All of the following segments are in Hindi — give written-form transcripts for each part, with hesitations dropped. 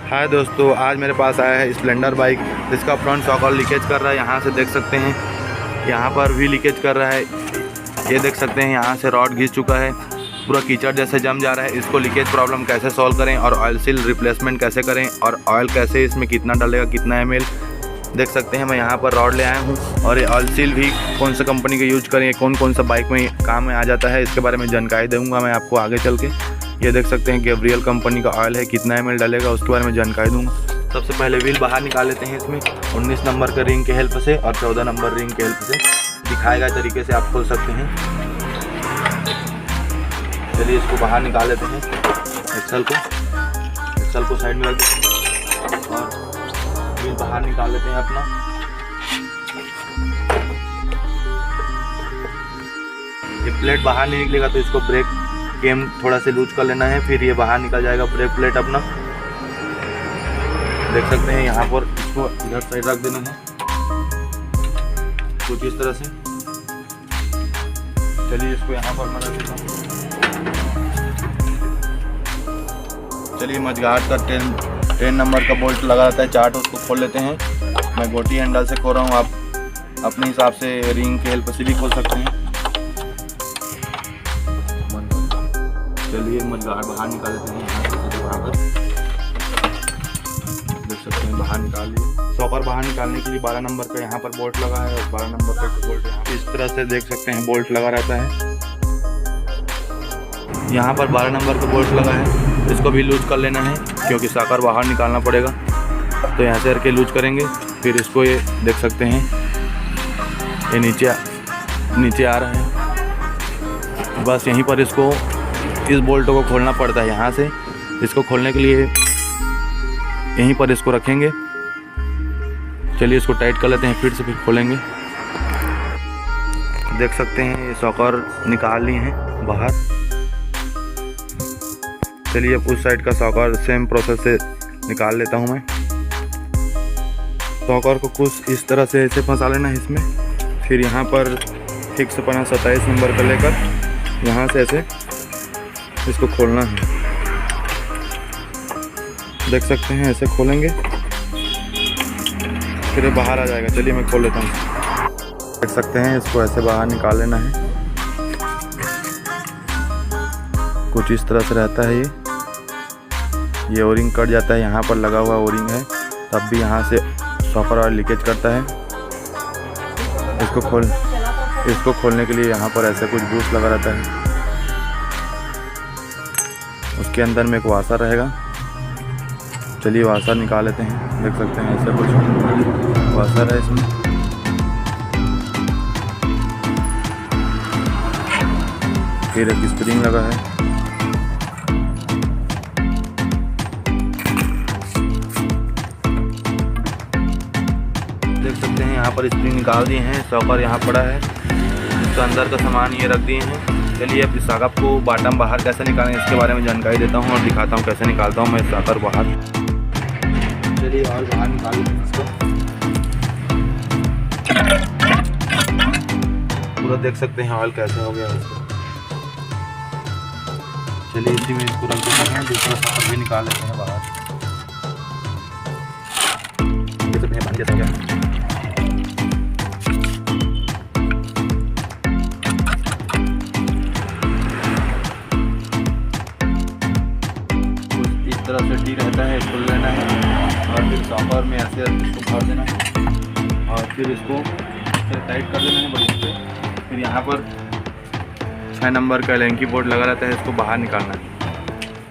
हाय दोस्तों, आज मेरे पास आया है स्प्लेंडर बाइक जिसका फ्रंट शॉकर लीकेज कर रहा है। यहाँ से देख सकते हैं, यहाँ पर भी लीकेज कर रहा है। ये देख सकते हैं यहाँ से रॉड घिस चुका है, पूरा कीचड़ जैसे जम जा रहा है। इसको लीकेज प्रॉब्लम कैसे सॉल्व करें और ऑयल सील रिप्लेसमेंट कैसे करें और ऑयल कैसे इसमें कितना डलेगा, कितना ml देख सकते हैं। मैं यहाँ पर रॉड ले आया हूँ और ये ऑयल सील भी कौन सा कंपनी का यूज करें, कौन कौन सा बाइक में काम में आ जाता है, इसके बारे में जानकारी दूँगा मैं आपको आगे चल के। ये देख सकते हैं गैब्रियल कंपनी का ऑयल है, कितना ml डलेगा उसके बारे में जानकारी दूँगा। सबसे पहले व्हील बाहर निकाल लेते हैं। इसमें 19 नंबर का रिंग के हेल्प से और 14 नंबर रिंग के हेल्प से दिखाए गए तरीके से आप खोल सकते हैं। चलिए इसको बाहर निकाल लेते हैं। एक्सल को साइड में रख देते हैं और व्हील बाहर निकाल लेते हैं अपना। ये प्लेट बाहर नहीं निकलेगा तो इसको ब्रेक गेम थोड़ा से लूज कर लेना है, फिर ये बाहर निकल जाएगा ब्रेक प्लेट अपना। देख सकते हैं यहाँ पर इसको इधर साइड रख देना है कुछ इस तरह से। चलिए इसको यहाँ पर मैं रख देता हूँ। चलिए मजगाट का 10 नंबर का बोल्ट लगा रहता है चार्ट, उसको खोल लेते हैं। मैं गोटी हैंडल से खोल रहा हूँ, आप अपने हिसाब से रिंग के हेल्प से भी खोल सकते हैं। चलिए मजगाट बाहर निकाल लेते हैं यहाँ से बराबर। देख सकते हैं बाहर निकाल लिए। शॉकर बाहर निकालने के लिए 12 नंबर का यहाँ पर बोल्ट लगा है और 12 नंबर का बोल्ट यहाँ इस तरह से देख सकते हैं बोल्ट लगा रहता है। यहाँ पर 12 नंबर का बोल्ट लगा है, इसको भी लूज कर लेना है क्योंकि शॉकर बाहर निकालना पड़ेगा। तो यहाँ से करके लूज करेंगे, फिर इसको ये देख सकते हैं ये नीचे आ रहा है। बस यहीं पर इसको इस बोल्ट को खोलना पड़ता है। यहाँ से इसको खोलने के लिए यहीं पर इसको रखेंगे। चलिए इसको टाइट कर लेते हैं, फिर खोलेंगे। देख सकते हैं ये शॉकर निकाल लिए हैं बाहर। चलिए अब उस साइड का शॉकर सेम प्रोसेस से निकाल लेता हूँ मैं। शॉकर को कुछ इस तरह से ऐसे फंसा लेना है इसमें, फिर यहाँ पर फिक्स पना 27 नंबर का लेकर यहाँ से ऐसे इसको खोलना है। देख सकते हैं ऐसे खोलेंगे फिर बाहर आ जाएगा। चलिए मैं खोल लेता हूँ। देख सकते हैं इसको ऐसे बाहर निकाल लेना है। कुछ इस तरह से रहता है ये ओरिंग कट जाता है, यहाँ पर लगा हुआ ओरिंग है तब भी यहाँ से शॉकर और लीकेज करता है। इसको खोलने के लिए यहाँ पर ऐसे कुछ बूस्ट लगा रहता है, उसके अंदर में एक वाशर रहेगा। चलिए वाशर निकाल लेते हैं। देख सकते हैं ऐसा कुछ वाशर है इसमें। फिर एक स्प्रिंग लगा है। देख सकते हैं यहाँ पर स्प्रिंग निकाल दिए हैं, शॉकर यहाँ पड़ा है, इसके अंदर का सामान ये रख दिए हैं। चलिए अब इस साकप को बॉटम बाहर कैसे निकालें इसके बारे में जानकारी देता हूँ और दिखाता हूँ कैसे निकालता हूँ मैं इस साकर बाहर। चलिए और बाहर निकाल लेते हैं इसको पूरा। देख सकते हैं ऑयल कैसे हो गया इसको। चलिए इसी में इसको रख देते हैं, दूसरा साकर भी निकाल लेते हैं बाहर। देख सकते हैं पानी जैसा हो गया। तरह से टी रहता है, इसको लेना है और फिर शॉकर में ऐसे इसको भर देना है और फिर इसको टाइट कर देना है बढ़िया से। फिर यहाँ पर 6 नंबर का लैंकी बोल्ट लगा रहता है, इसको बाहर निकालना है।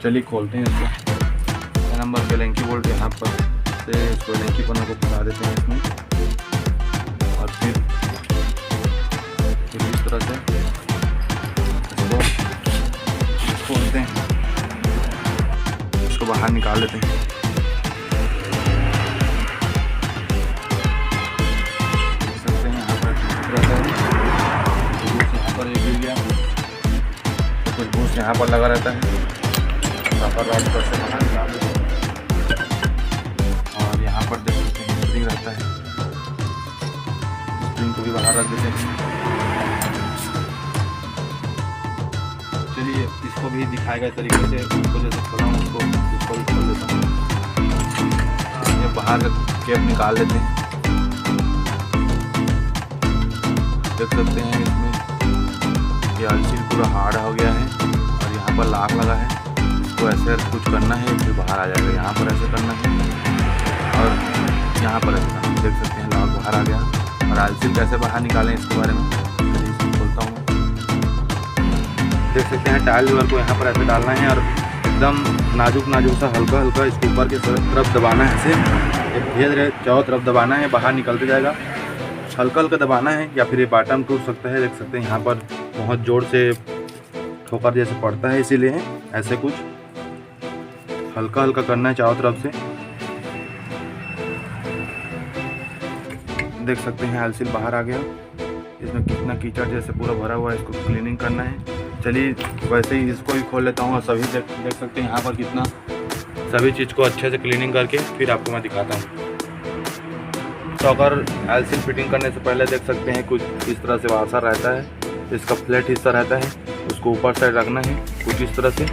चलिए खोलते हैं इसको। 6 नंबर का लैंकी बोल्ट यहाँ पर से इसको लैंकी पन्ना को फंसा देते हैं इसमें और फिर इस तरह से इसको खोलते हैं, इसको बाहर निकाल लेते हैं। देख सकते हैं यहाँ पर रहता है, यहाँ पर एक गिर गया तो कुछ बूस्ट यहाँ पर लगा रहता है। शॉकर रॉड पर से बाहर निकाल लेते हैं और यहाँ पर देख सकते हैं स्प्रिंग रहता है, स्प्रिंग को भी बाहर रख देते हैं। चलिए इसको भी दिखाए गए तरीके से उसको जैसे खोला उसको भी खोल देता हूँ। बाहर का कैप निकाल लेते हैं। देख सकते हैं इसमें ये ऑयल सील पूरा हार्ड हो गया है और यहाँ पर लॉक लगा है। इसको ऐसे कुछ करना है फिर बाहर आ जाएगा। यहाँ पर ऐसे करना है और यहाँ पर ऐसे करना है। देख सकते हैं लॉक बाहर आ गया। और ऑयल सील कैसे बाहर निकालें इसके बारे में इसको खोलता हूँ। देख सकते हैं टायल लीवर को यहाँ पर ऐसे डालना है और एकदम नाजुक नाजुक सा हल्का हल्का इसके ऊपर की तरफ दबाना है। ऐसे धीरे धीरे चारों तरफ दबाना है, बाहर निकलते जाएगा। हल्का हल्का दबाना है या फिर ये बॉटम टूट सकता है। देख सकते हैं यहाँ पर बहुत जोर से ठोकर जैसे पड़ता है, इसीलिए ऐसे कुछ हल्का हल्का करना है चारों तरफ से। देख सकते हैं ऑयल सील बाहर आ गया। इसमें कितना कीचड़ जैसे पूरा भरा हुआ है, इसको क्लीनिंग करना है। चलिए वैसे ही इसको भी खोल लेता हूँ और सभी देख सकते हैं यहाँ पर कितना सभी चीज़ को अच्छे से क्लीनिंग करके फिर आपको मैं दिखाता हूँ। तो अगर ऑयल सील फिटिंग करने से पहले देख सकते हैं कुछ इस तरह से वाशर रहता है, इसका फ्लैट हिस्सा रहता है, उसको ऊपर साइड रखना है कुछ इस तरह से।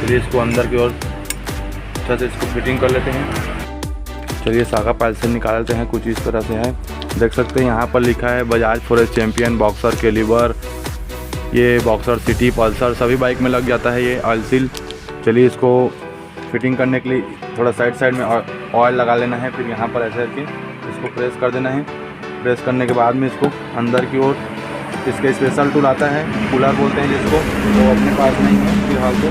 चलिए इसको अंदर की ओर अच्छे से इसको फिटिंग कर लेते हैं। चलिए सागा ऑयल सील निकाल लेते हैं। कुछ इस तरह से है, देख सकते हैं यहाँ पर लिखा है Bajaj Forest Champion, Boxer, Caliber, ये बॉक्सर, सिटी, पल्सर सभी बाइक में लग जाता है ये ऑयल सील। चलिए इसको फिटिंग करने के लिए थोड़ा साइड में ऑयल लगा लेना है। फिर यहाँ पर ऐसे करके इसको प्रेस कर देना है। प्रेस करने के बाद में इसको अंदर की ओर इसके स्पेशल टूल आता है, कूलर बोलते हैं जिसको, वो अपने पास नहीं है फिलहाल। तो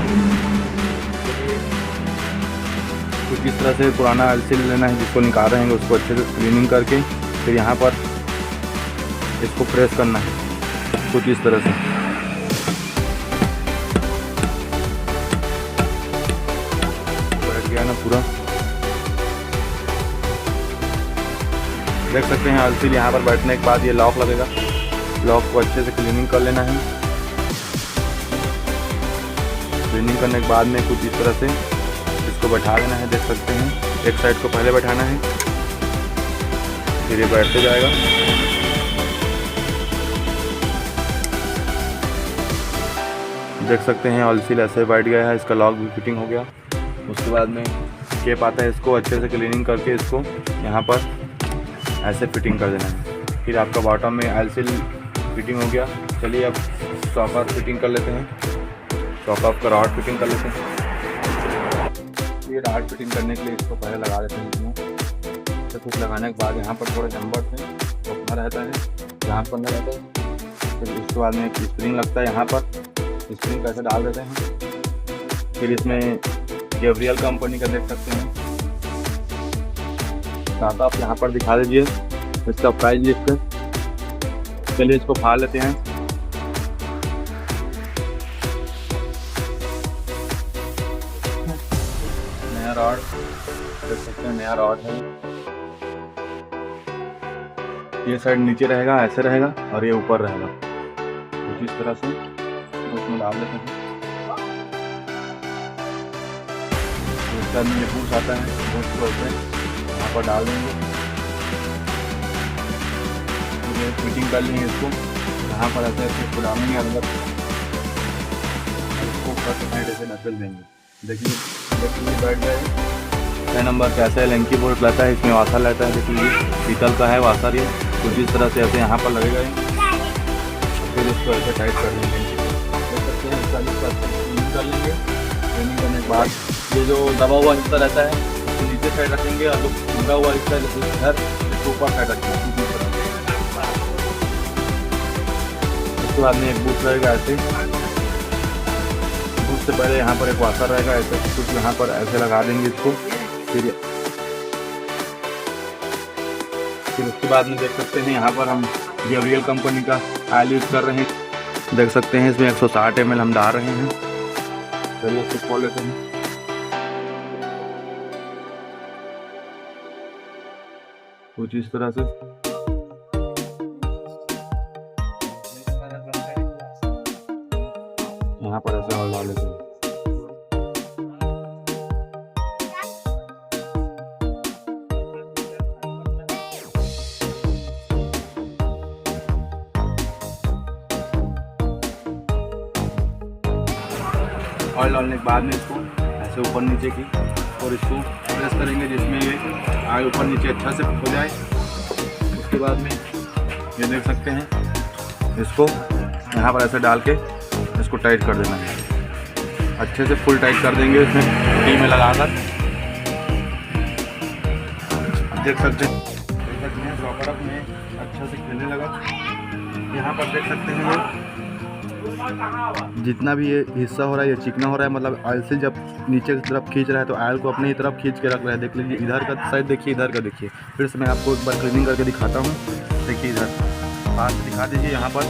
कुछ इस तरह से पुराना ऑयल सील लेना है, जिसको निकाल रहे हैं उसको अच्छे से क्लीनिंग करके फिर यहाँ पर इसको प्रेस करना है कुछ इस तरह से। बैठ गया ना पूरा। देख सकते हैं ऑयल सील यहाँ पर बैठने के बाद ये लॉक लगेगा। लॉक को अच्छे से क्लीनिंग कर लेना है। क्लीनिंग करने के बाद में कुछ इस तरह से इसको बैठा देना है। देख सकते हैं एक साइड को पहले बैठाना है, फिर ये बैठते जाएगा। देख सकते हैं ऑयल सील ऐसे बैठ गया है, इसका लॉक भी फिटिंग हो गया। उसके बाद में केप आता है, इसको अच्छे से क्लीनिंग करके इसको यहाँ पर ऐसे फिटिंग कर देना है। फिर आपका बॉटम में ऑयल सील फिटिंग हो गया। चलिए अब सॉकअप फिटिंग कर लेते हैं। सॉकअप का रॉड फिटिंग कर लेते हैं। ये रॉड फिटिंग करने के लिए इसको पहले लगा देते हैं इसमें। तो कुछ लगाने के बाद यहाँ पर थोड़े नंबर से ओपनर रहता है, यहाँ पर अंदर रहता है। फिर उसके बाद में एक स्प्रिंग लगता है, यहाँ पर स्प्रिंग कैसे डाल देते हैं। फिर इसमें गैब्रियल कंपनी का देख सकते हैं साथ आप यहाँ पर दिखा दीजिए इसका प्राइस लिख कर। चलिए इसको फाड़ लेते हैं। नया रॉड देख सकते हैं, नया रॉड है। ये साइड नीचे रहेगा, ऐसे रहेगा, और ये ऊपर रहेगा कुछ इस तरह से। उसमें डाल देते हैं। इसका ये बूस आता है, बूस को यहाँ पर डाल देंगे। फिटिंग कर लेंगे इसको, यहाँ पर ऐसे इसको डालेंगे अंदर, इसको ऐसे नकल देंगे। देखिए बैठ गए। 6 नंबर का ऐसा लंकी बोल्ट रहता है, इसमें वाशर रहता है। देखिए पीतल का है वाशर, ये कुछ इस तरह से ऐसे यहाँ पर लगेगा। फिर इसको ऐसे टाइट कर लेंगे। देख सकते हैं इसका क्लीनिंग कर लेंगे। क्लीनिंग करने के बाद ये जो दबा हुआ हिस्सा रहता है उसको नीचे साइड रखेंगे, और जो खुला हुआ हिस्सा है जैसे इधर इसको ऊपर साइड रखेंगे। उसके बाद में एक बूथ रहेगा ऐसे। बूथ से पहले यहाँ पर एक वाशर रहेगा, ऐसे कुछ यहाँ पर ऐसे लगा देंगे इसको। फिर उसके बाद में देख सकते हैं यहाँ पर हम गैब्रियल कंपनी का ऑयल यूज़ कर रहे हैं। देख सकते हैं इसमें 160 ml हम डाल रहे हैं। चलिए इसको खोल लेते हैं। कुछ इस तरह से यहाँ पर ऐसे और डाल लेते हैं। ऑयल डालने के बाद में इसको ऐसे ऊपर नीचे की और इसको प्रेस करेंगे जिसमें ये आयल ऊपर नीचे अच्छा से हो जाए। उसके बाद में ये देख सकते हैं, इसको यहाँ पर ऐसे डाल के इसको टाइट कर देना है। अच्छे से फुल टाइट कर देंगे इसमें टी में लगाकर। देख सकते हैं सॉकर में अच्छा से खेलने लगा। यहाँ पर देख सकते हैं ये जितना भी ये हिस्सा हो रहा है ये चिकना हो रहा है, मतलब ऑयल से जब नीचे की तरफ खींच रहा है तो ऑयल को अपनी तरफ खींच के रख रहा है। देख लीजिए, इधर का साइड देखिए, इधर का देखिए। फिर से मैं आपको एक बार क्लीनिंग करके दिखाता हूँ। देखिए इधर पास दिखा दीजिए। यहाँ पर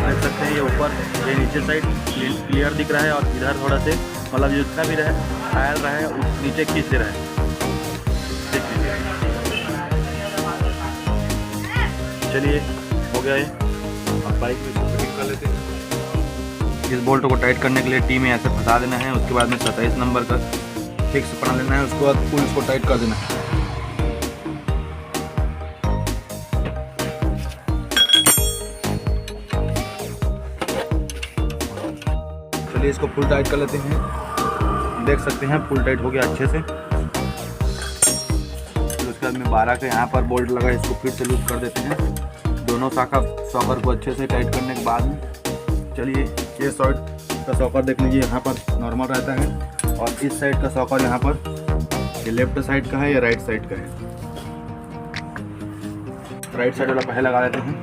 देख सकते हैं ये ऊपर ये नीचे साइड क्लियर दिख रहा है और इधर थोड़ा से मतलब जितना भी रहे ऑयल रहा है उस नीचे खींच दे रहा है। देख लीजिए, चलिए हो गया ये। अब बाइक में फिटिंग कर लेते हैं। इस बोल्ट को टाइट करने के लिए टी में ऐसे फंसा देना है। उसके बाद में 27 नंबर का फिक्स बना लेना है। उसके बाद फुल इसको टाइट कर देना है। चलिए इसको फुल टाइट कर लेते हैं। देख सकते हैं फुल टाइट हो गया अच्छे से। फिर उसके बाद में 12 का यहाँ पर बोल्ट लगा, इसको फिर से लूज कर देते हैं। दोनों शाखा सॉकर को अच्छे से टाइट करने के बाद में चलिए ये साइड का सॉकर देख लीजिए, यहाँ पर नॉर्मल रहता है और इस साइड का सॉकर यहाँ पर ये लेफ्ट साइड का है या राइट साइड का है। राइट साइड वाला पहले लगा लेते हैं।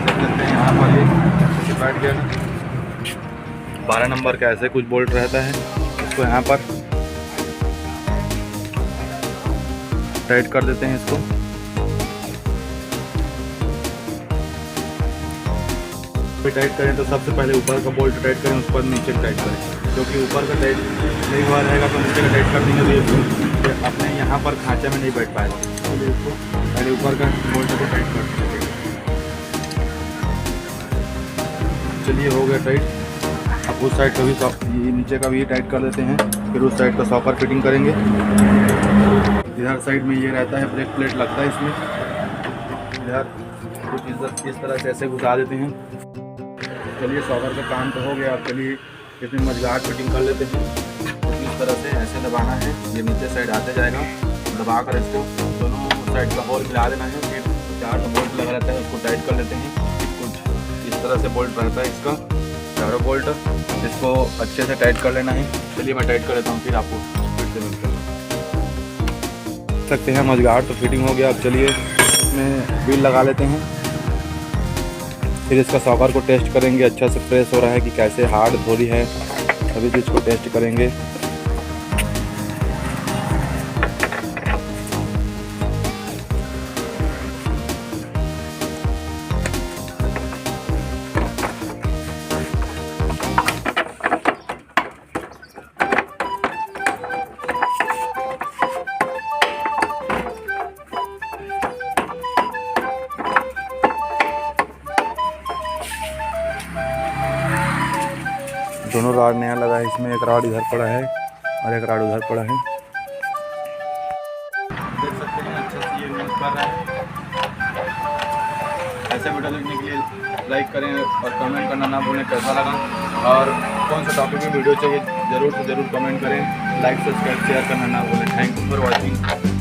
देख सकते हैं यहाँ पर ये अच्छे से बैठ गया ना। 12 नंबर का ऐसे कुछ बोल्ट रहता है, इसको यहाँ पर टाइट कर देते हैं। इसको टाइट करें तो सबसे पहले ऊपर का बोल्ट टाइट करें, उसके बाद नीचे टाइट करें, क्योंकि ऊपर का टाइट नहीं हुआ रहेगा तो नीचे का टाइट कर देंगे तो ये अपने यहाँ पर खांचे में नहीं बैठ पाएगा। इसलिए इसको पहले ऊपर का बोल्ट को टाइट कर देंगे। चलिए हो गया टाइट। अब उस साइड का भी नीचे का भी टाइट कर देते हैं। फिर उस साइड का सॉकर फिटिंग करेंगे। इधर साइड में ये रहता है ब्रेक प्लेट लगता है इसमें। इधर कुछ इस तरह से ऐसे घुसा देते हैं। चलिए सॉकर का काम तो हो गया। अब चलिए इसमें मजगाट फिटिंग कर लेते हैं। इस तरह से ऐसे दबाना है, ये नीचे साइड आते जाएगा। दबा कर इसको दोनों साइड का होल मिला देना है। फिर 4 बोल्ट लगा रहता है, उसको टाइट कर लेते हैं। कुछ इस तरह से बोल्ट रहता है इसका, चारों बोल्ट। इसको अच्छे से टाइट कर लेना है। चलिए मैं टाइट कर लेता हूँ, फिर आपको फिर से मिलकर सकते हैं। मजगाट तो फिटिंग हो गया। अब चलिए इसमें व्हील लगा लेते हैं। फिर इसका सॉकर को टेस्ट करेंगे, अच्छा से प्रेस हो रहा है कि कैसे हार्ड थोड़ी है, सभी चीज़ को टेस्ट करेंगे। दोनों रॉड नया लगा है इसमें। एक रॉड इधर पड़ा है और एक रॉड उधर पड़ा है। देख सकते हैं अच्छे से ये यूज कर रहा है। ऐसे वीडियो देखने के लिए लाइक करें और कमेंट करना ना भूलें कैसा लगा, और कौन सा टॉपिक में वीडियो चाहिए ज़रूर से ज़रूर कमेंट करें। लाइक सब्सक्राइब शेयर करना ना भूलें। Thank you for watching.